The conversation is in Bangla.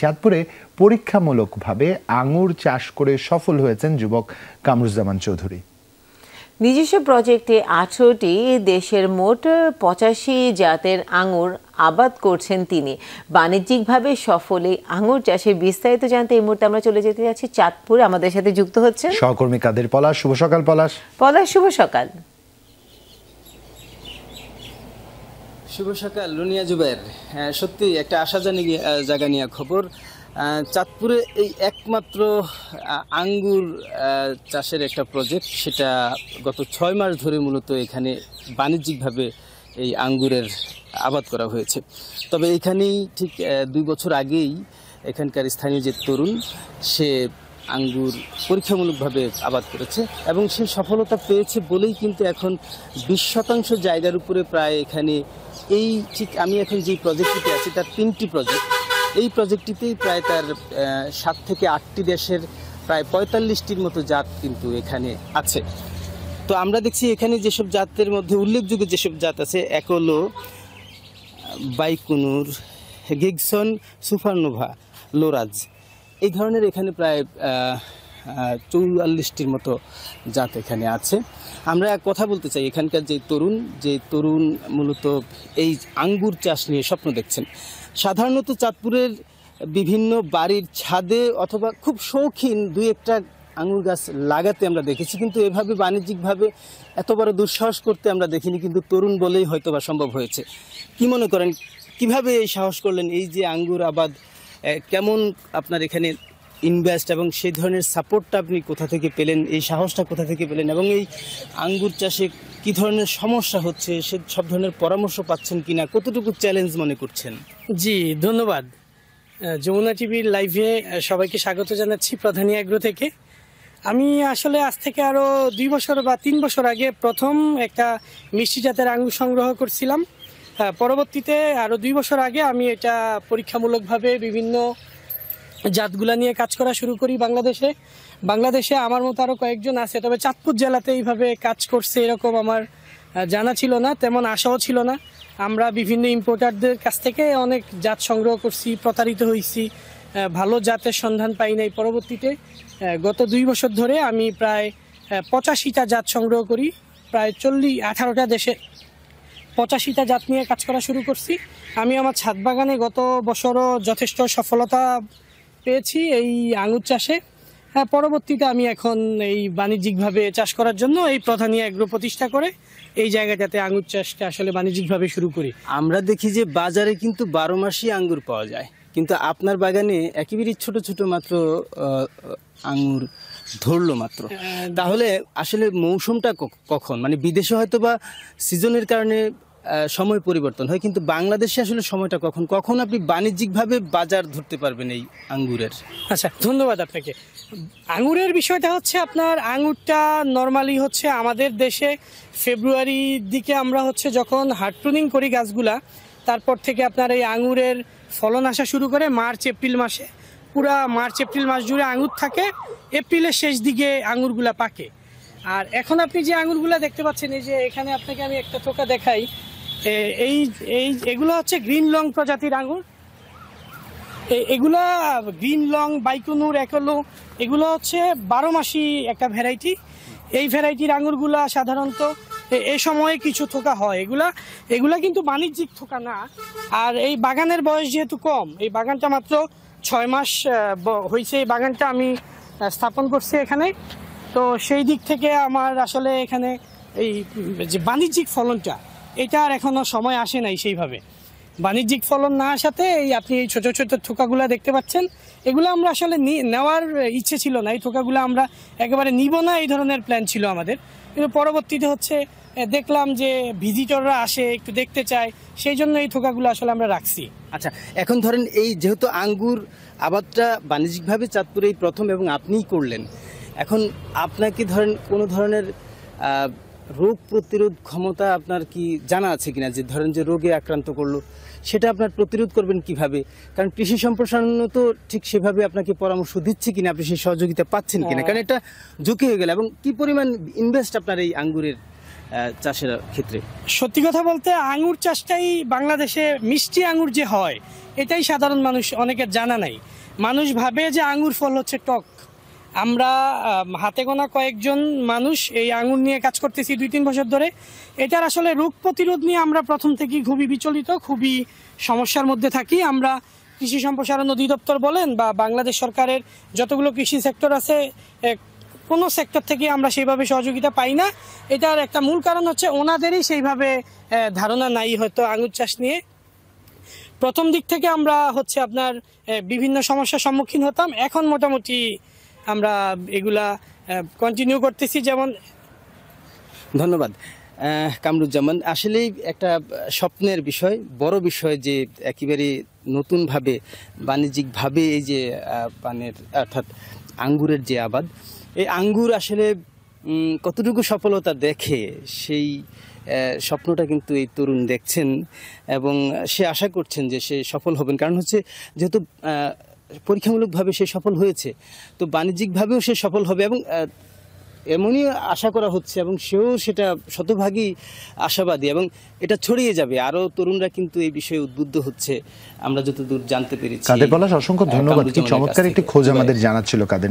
চাঁদপুরে পরীক্ষামূলকভাবে আঙুর চাষ করে সফল হয়েছেন যুবক কামরুজ্জামান চৌধুরী। নিজস্ব প্রজেক্টে 18টি দেশের মোট 85 জাতের আঙুর আবাদ করছেন তিনি। বাণিজ্যিকভাবে সফল এই আঙুর চাষে বিস্তারিত জানতে এই মুহূর্তে আমরা চলে যেতে যাচ্ছি চাঁদপুরে। আমাদের সাথে যুক্ত হচ্ছেন সহকর্মী কাদের পলাশ। শুভ সকাল পলাশ। পলাশ, শুভ সকাল। শুভ সকাল রুনিয়া জুবাইর। সত্যি একটা আশাজনক জায়গা নিয়ে খবর। চাঁদপুরে এই একমাত্র আঙ্গুর চাষের একটা প্রজেক্ট, সেটা গত 6 মাস ধরে মূলত এখানে বাণিজ্যিকভাবে এই আঙ্গুরের আবাদ করা হয়েছে। তবে এখানেই ঠিক 2 বছর আগেই এখানকার স্থানীয় যে তরুণ, সে আঙ্গুর পরীক্ষামূলকভাবে আবাদ করেছে এবং সে সফলতা পেয়েছে বলেই কিন্তু এখন 20% জায়গার উপরে প্রায় এখানে এই ঠিক আমি এখন যে প্রজেক্টটিতে আছি তার 3টি প্রজেক্ট, এই প্রজেক্টটিতেই প্রায় তার 7 থেকে 8টি দেশের প্রায় 45টির মতো জাত কিন্তু এখানে আছে। তো আমরা দেখছি এখানে যেসব জাতের মধ্যে উল্লেখযোগ্য যেসব জাত আছে, এক হলো বাইকুনুর, গিগসন, সুপারনোভা, লোরাজ, এই ধরনের এখানে প্রায় 44টির মতো জাত এখানে আছে। আমরা কথা বলতে চাই এখানকার যে তরুণ মূলত এই আঙ্গুর চাষ নিয়ে স্বপ্ন দেখছেন। সাধারণত চাঁদপুরের বিভিন্ন বাড়ির ছাদে অথবা খুব শৌখিন 2-1টা আঙ্গুর গাছ লাগাতে আমরা দেখেছি, কিন্তু এভাবে বাণিজ্যিকভাবে এত বড় দুঃসাহস করতে আমরা দেখিনি, কিন্তু তরুণ বলেই হয়তো বা সম্ভব হয়েছে। কি মনে করেন, কিভাবে এই সাহস করলেন? এই যে আঙ্গুর আবাদ, কেমন আপনার এখানে ইনভেস্ট এবং সেই ধরনের সাপোর্টটা আপনি কোথা থেকে পেলেন, এই সাহসটা কোথা থেকে পেলেন, এবং এই আঙ্গুর চাষে কী ধরনের সমস্যা হচ্ছে সে সব ধরনের পরামর্শ পাচ্ছেন কিনা, কতটুকু চ্যালেঞ্জ মনে করছেন? জি ধন্যবাদ। যমুনা টিভির লাইভে সবাইকে স্বাগত জানাচ্ছি প্রধানী এগ্রো থেকে। আমি আসলে আজ থেকে আরও 2 বছর বা 3 বছর আগে প্রথম একটা মিষ্টি জাতের আঙ্গুর সংগ্রহ করছিলাম। পরবর্তীতে আরও 2 বছর আগে আমি এটা পরীক্ষামূলকভাবে বিভিন্ন জাতগুলা নিয়ে কাজ করা শুরু করি বাংলাদেশে আমার মতো আরও কয়েকজন আছে, তবে চাঁদপুর জেলাতে এইভাবে কাজ করছে এরকম আমার জানা ছিল না, তেমন আশাও ছিল না। আমরা বিভিন্ন ইম্পোর্টারদের কাছ থেকে অনেক জাত সংগ্রহ করছি, প্রতারিত হয়েছি, ভালো জাতের সন্ধান পাই নাই। পরবর্তীতে গত 2 বছর ধরে আমি প্রায় 85টা জাত সংগ্রহ করি, প্রায় 18টা দেশে 85টা জাত নিয়ে কাজ করা শুরু করছি। আমি আমার ছাদ বাগানে গত বছরও যথেষ্ট সফলতা পেয়েছি এই আঙ্গুর চাষে। পরবর্তীতে আমি এখন এই বাণিজ্যিকভাবে চাষ করার জন্য এই প্রধানী এগ্রো প্রতিষ্ঠা করে এই জায়গাটাতে আঙ্গুর চাষটা আসলে বাণিজ্যিকভাবে শুরু করি। আমরা দেখি যে বাজারে কিন্তু 12 মাসই আঙ্গুর পাওয়া যায়, কিন্তু আপনার বাগানে একেবারে ছোট ছোট মাত্র আঙ্গুর ধরলো মাত্র। তাহলে আসলে মৌসুমটা কখন, মানে বিদেশে হয়তো বা সিজনের কারণে সময় পরিবর্তন হয়, কিন্তু বাংলাদেশে আসলে সময়টা কখন আপনি বাণিজ্যিকভাবে বাজার ধরতে পারবেন এই আঙ্গুরের? আচ্ছা, ধন্যবাদ আপনাকে। আঙ্গুরের বিষয়টা হচ্ছে, আপনার আঙ্গুরটা নর্মালি হচ্ছে আমাদের দেশে ফেব্রুয়ারির দিকে আমরা হচ্ছে যখন হার্ড প্রুনিং করি গাছগুলা, তারপর থেকে আপনার এই আঙ্গুরের ফলন আসা শুরু করে মার্চ এপ্রিল মাসে। পুরা মার্চ এপ্রিল মাস জুড়ে আঙ্গুর থাকে, এপ্রিলের শেষ দিকে আঙ্গুরগুলা পাকে। আর এখন আপনি যে আঙ্গুরগুলা দেখতে পাচ্ছেন, এই যে এখানে আপনাকে আমি একটা থোকা দেখাই, এগুলো হচ্ছে গ্রিন লং প্রজাতির আঙ্গুর। এগুলা গ্রিন লং, বাইকুনুর, একলো, এগুলো হচ্ছে 12 মাসি একটা ভ্যারাইটি। এই ভ্যারাইটির আঙ্গুরগুলা সাধারণত এই সময়ে কিছু থোকা হয়, এগুলা কিন্তু বাণিজ্যিক থোকা না। আর এই বাগানের বয়স যেহেতু কম, এই বাগানটা মাত্র 6 মাস হয়েছে, এই বাগানটা আমি স্থাপন করছি এখানে। তো সেই দিক থেকে আমার আসলে এখানে এই যে বাণিজ্যিক ফলনটা, এটা আর এখনও সময় আসে নাই সেইভাবে। বাণিজ্যিক ফলন না আসাতে এই আপনি এই ছোটো ছোটো থোকাগুলো দেখতে পাচ্ছেন, এগুলো আমরা আসলে নেওয়ার ইচ্ছে ছিল না। এই থোকাগুলো আমরা একেবারে নিব না, এই ধরনের প্ল্যান ছিল আমাদের, কিন্তু পরবর্তীতে হচ্ছে দেখলাম যে ভিজিটররা আসে, একটু দেখতে চায়, সেই জন্য এই থোকাগুলো আসলে আমরা রাখছি। আচ্ছা, এখন ধরেন এই যেহেতু আঙ্গুর আবাদটা বাণিজ্যিকভাবে চাঁদপুরে এই প্রথম এবং আপনিই করলেন, এখন আপনাকে ধরেন কোনো ধরনের রোগ প্রতিরোধ ক্ষমতা আপনার কি জানা আছে কিনা, যে ধরেন যে রোগে আক্রান্ত করলো সেটা আপনার প্রতিরোধ করবেন কিভাবে? কারণ কৃষি সম্প্রসারণ তো ঠিক সেভাবে আপনাকে পরামর্শ দিচ্ছে কিনা, আপনি সেই সহযোগিতা পাচ্ছেন কিনা, কারণ এটা ঝুঁকি হয়ে গেল, এবং কি পরিমাণ ইনভেস্ট আপনার এই আঙ্গুরের চাষের ক্ষেত্রে? সত্যি কথা বলতে আঙুর চাষটাই বাংলাদেশে মিষ্টি আঙুর যে হয় এটাই সাধারণ মানুষ অনেকের জানা নাই। মানুষ ভাবে যে আঙুর ফল হচ্ছে টক। আমরা হাতে গোনা কয়েকজন মানুষ এই আঙুর নিয়ে কাজ করতেছি 2-3 বছর ধরে। এটার আসলে রোগ প্রতিরোধ নিয়ে আমরা প্রথম থেকেই খুবই বিচলিত, খুবই সমস্যার মধ্যে থাকি। আমরা কৃষি সম্প্রসারণ অধিদপ্তর বলেন বা বাংলাদেশ সরকারের যতগুলো কৃষি সেক্টর আছে কোনো সেক্টর থেকে আমরা সেইভাবে সহযোগিতা পাই না। এটার একটা মূল কারণ হচ্ছে ওনাদেরই সেইভাবে ধারণা নাই হয়তো আঙুর চাষ নিয়ে। প্রথম দিক থেকে আমরা হচ্ছে আপনার বিভিন্ন সমস্যার সম্মুখীন হতাম, এখন মোটামুটি আমরা এগুলা কন্টিনিউ করতেছি। যেমন ধন্যবাদ কামরুজ্জামান। আসলেই একটা স্বপ্নের বিষয়, বড় বিষয় যে একেবারে নতুনভাবে বাণিজ্যিকভাবে এই যে পানের অর্থাৎ আঙ্গুরের যে আবাদ, এই আঙ্গুর আসলে কতটুকু সফলতা দেখে সেই স্বপ্নটা কিন্তু এই তরুণ দেখছেন এবং সে আশা করছেন যে সে সফল হবেন। কারণ হচ্ছে যেহেতু পরীক্ষামূলকভাবে সে সফল হয়েছে, তো বাণিজ্যিকভাবেও সে সফল হবে এবং এমনই আশা করা হচ্ছে এবং সেও সেটা শতভাগই আশাবাদী এবং এটা ছড়িয়ে যাবে। আরও তরুণরা কিন্তু এই বিষয়ে উদ্বুদ্ধ হচ্ছে আমরা যতদূর জানতে পেরেছি। কাদের পলাশ, অসংখ্য ধন্যবাদ। কি চমৎকার একটি খোঁজ আমাদের জানাচ্ছিল কাদের।